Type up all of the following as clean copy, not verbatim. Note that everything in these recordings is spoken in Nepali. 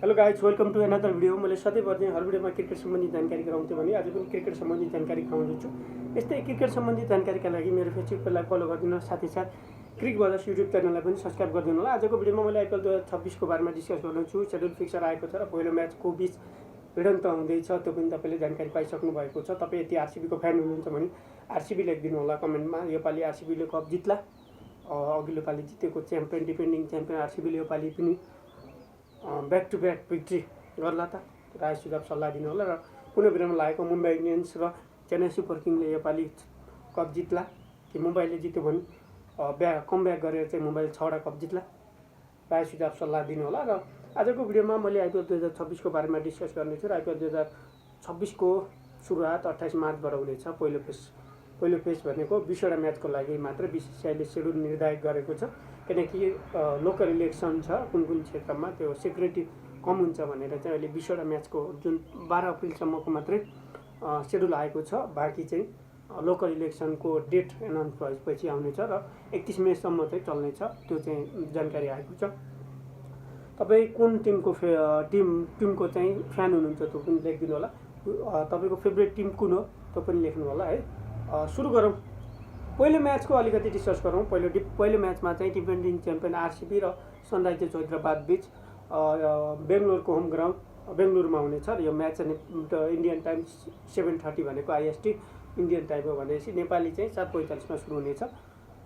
Hello guys, welcome to another video. मैले सधैँभरि हर भिडियोमा क्रिकेट सम्बन्धी जानकारी गराउँथेँ भने आज पनि क्रिकेट सम्बन्धी जानकारी गराउँदैछु। यस्तै क्रिकेट सम्बन्धी जानकारीका लागि मेरो फेसबुक पेजलाई फलो गरिदिनु, साथै साथ क्रिक बजार्स युट्युब च्यानललाई पनि सब्सक्राइब गरिदिनु होला। आजको भिडियोमा मैले आइपिएल 2026 को बारेमा डिस्कस गर्नेछु। सेड्युल फिक्सर आएको छ र पहिलो म्याचको बीच भिडन्त हुँदैछ, त्यो पनि तपाईँले जानकारी पाइसक्नु भएको छ। तपाईँ यति आरसिबीको फ्यान हुनुहुन्छ भने आरसिबी लेखिदिनु होला कमेन्टमा। योपालि आरसिबीले कप जित्ला। अघिल्लो पालि जितेको च्याम्पियन डिफेन्डिङ च्याम्पियन आरसिबीले योपालि पनि ब्याक टु ब्याक भिक्ट्री गर्ला त राय सुझाव सल्लाह दिनु होला। र पुनः विराम लागेको मुम्बई इन्डियन्स र चेन्नई सुपर किङले योपालि कप जित्ला कि मुम्बईले जित्यो भने कमब्याक गरेर चाहिँ मुम्बईले 6वटा कप जित्ला, राय सुझाव सल्लाह दिनु होला। र आजको भिडियोमा मैले आइपिएल 2026 को बारेमा डिस्कस गर्नेछु। र आइपिएल 2026 को सुरुवात 28 मार्चबाट हुनेछ। पहिलो फेज भनेको 20वटा म्याचको लागि मात्र बीसीसीआईले सेड्युल निर्धारित गरेको छ, किनकि लोकल इलेक्सन छ कुन कुन क्षेत्रमा, त्यो सेक्युरिटी कम हुन्छ भनेर चाहिँ अहिले 20वटा म्याचको जुन 12 अप्रिलसम्मको मात्रै सेड्युल आएको छ। बाँकी चाहिँ लोकल इलेक्सनको डेट एनाउन्स भएपछि आउनेछ र 31 मेसम्म चाहिँ चल्नेछ, त्यो चाहिँ जानकारी आएको छ। तपाईँ कुन टिमको चाहिँ फ्यान हुनुहुन्छ त्यो पनि लेखिदिनु होला। तपाईँको फेभरेट टिम कुन हो त्यो पनि लेख्नु होला है। सुरु गरौँ। पहिलो म्याचको अलिकति डिस्कस गरौँ। पहिलो म्याचमा चाहिँ डिफेन्डिङ च्याम्पियन आरसिबी र सनराइजर्स हैदराबाद बीच बेङ्गलोरको होम ग्राउन्ड बेङ्गलोरमा हुनेछ। र यो म्याच इन्डियन टाइम 7:30 भनेको आइएसटी इन्डियन टाइम हो भनेपछि नेपाली चाहिँ 7:45 सुरु हुनेछ।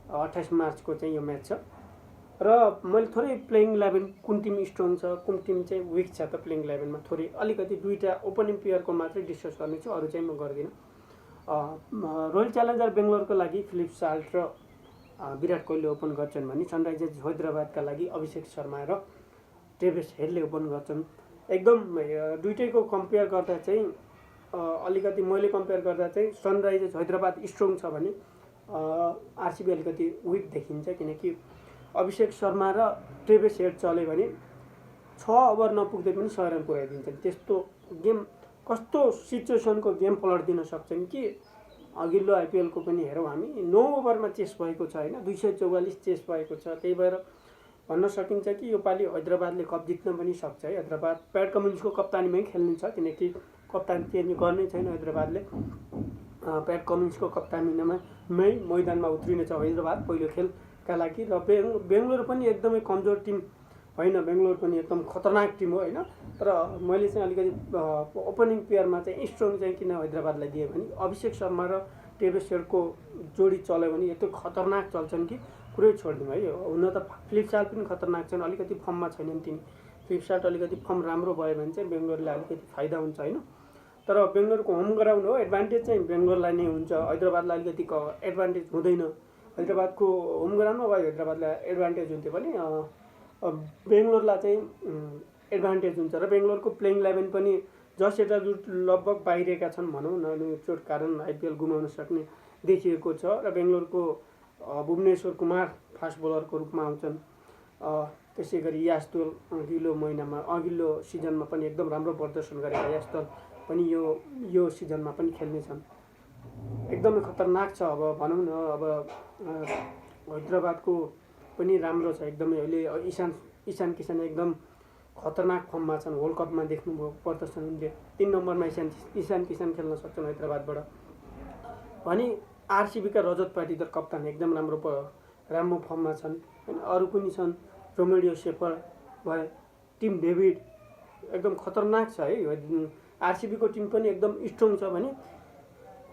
28 मार्चको चाहिँ यो म्याच छ। र मैले थोरै प्लेइङ 11 कुन टिम स्ट्रङ छ कुन टिम चाहिँ विक छ त प्लेइङ 11मा थोरै अलिकति दुईवटा ओपनिङ प्लेयरको मात्रै डिस्कस गर्नेछु, अरू चाहिँ म गर्दिनँ। रोयल च्यालेन्जर बेङ्गलोरको लागि फिलिप साल्ट र विराट कोहली ओपन गर्छन् भने सनराइजर्स हैदराबादका लागि अभिषेक शर्मा र ट्रेभिस हेडले ओपन गर्छन्। एकदम दुईटैको कम्पेयर गर्दा चाहिँ अलिकति मैले कम्पेयर गर्दा चाहिँ सनराइजर्स हैदराबाद स्ट्रङ छ भने आरसिबी अलिकति विक देखिन्छ, किनकि अभिषेक शर्मा र ट्रेभिस हेड चल्यो भने 6 ओभर नपुग्दै पनि 100 रन पुर्याइदिन्छन्। त्यस्तो गेम कस्तो सिचुएसनको गेम पल्टिदिन सक्छन् कि अघिल्लो आइपिएलको पनि हेरौँ हामी 9 ओभरमा चेस भएको छ होइन, 244 चेस भएको छ। त्यही भएर भन्न सकिन्छ कि योपालि हैदराबादले कप जित्न पनि सक्छ है। हैदराबाद प्याट कमिन्सको कप्तानीमै खेल्नेछ, किनकि कप्तानी चेन्ज गर्नै छैन हैदराबादले। प्याट कमिन्सको कप्तानीमै मैदानमा उत्रिनेछ हैदराबाद पहिलो खेलका लागि। र बेङ्गलोर पनि एकदमै कमजोर टिम होइन, बेङ्गलोर पनि एकदम खतरनाक टिम हो होइन। तर मैले चाहिँ अलिकति ओपनिङ पेयरमा चाहिँ स्ट्रङ चाहिँ किन हैदराबादलाई दिएँ भने अभिषेक शर्मा र ट्रेभिस हेडको जोडी चल्यो भने यस्तो खतरनाक चल्छन् कि कुरै छोडिदिउँ है। हुन त फिलिप साल्ट पनि खतरनाक छन्, अलिकति फर्ममा छैनन् तिनी। फिलिप साल्ट अलिकति फर्म राम्रो भयो भने चाहिँ बेङ्गलोरलाई अलिकति फाइदा हुन्छ होइन। तर बेङ्गलोरको होम ग्राउन्ड हो, एडभान्टेज चाहिँ बेङ्गलोरलाई नै हुन्छ, हैदराबादलाई अलिकति एडभान्टेज हुँदैन। हैदराबादको होम ग्राउन्डमा भयो हैदराबादलाई एडभान्टेज हुन्थ्यो भने बेङ्गलोरलाई चाहिँ एडभान्टेज हुन्छ। र बेङ्गलोरको प्लेइङ 11 पनि जस एउटा लगभग बाहिरिएका छन् भनौँ न, चोट कारण आइपिएल गुमाउन सक्ने देखिएको छ। र बेङ्गलोरको भुवनेश्वर कुमार फास्ट बलरको रूपमा आउँछन्। त्यसै गरी यासदोल अघिल्लो सिजनमा पनि एकदम राम्रो प्रदर्शन गरेका यासदोल पनि यो सिजनमा पनि खेल्नेछन्। एकदमै खतरनाक छ। अब भनौँ न, अब हैदराबादको पनि राम्रो छ एकदमै। अहिले इशान किसान एकदम खतरनाक फर्ममा छन्, वर्ल्ड कपमा देख्नुभयो प्रदर्शन उनले। 3 नम्बरमा इशान किसान खेल्न सक्छन् हैदराबादबाट भने। आरसिबीका रजत पाटीदार कप्तान एकदम राम्रो फर्ममा छन् होइन। अरू पनि छन्, रोमेडियो सेफर भयो, टिम डेभिड एकदम खतरनाक छ है। आरसिबीको टिम पनि एकदम स्ट्रङ छ भने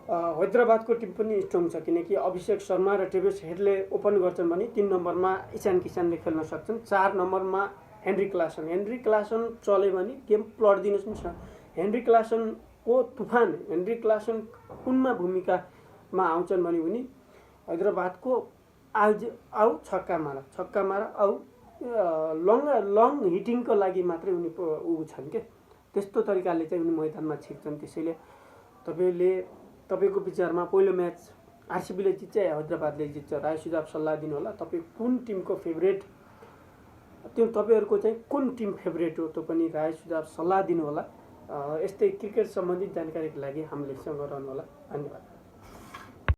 हैदराबादको टिम पनि स्ट्रङ छ, किनकि अभिषेक शर्मा र ट्रेभिस हेडले ओपन गर्छन् भने 3 नम्बरमा इशान किसानले खेल्न सक्छन्। 4 नम्बरमा हेनरी क्लासन चल्यो भने गेम पल्टिदिन सक्छ। हेनरी क्लासनको तुफान, हेनरी क्लासन कुनमा भूमिकामा आउँछन् भने उनी हैदराबादको आउ छक्का मार आउ लङ हिटिङको लागि मात्रै उनी छन् के, त्यस्तो तरिकाले चाहिँ उनी मैदानमा छिर्छन्। त्यसैले तपाईँको विचारमा पहिलो म्याच आरसिबीले जित्छ या हैदराबादले जित्छ, राय सुझाव सल्लाह दिनु होला। तपाईँ कुन टिमको फेभरेट, त्यो तपाईँहरूको चाहिँ कुन टिम फेभरेट हो त्यो पनि राय सुझाव सल्लाह दिनु होला। यस्तै क्रिकेट सम्बन्धित जानकारीको लागि हामीसँग रहनु होला। धन्यवाद।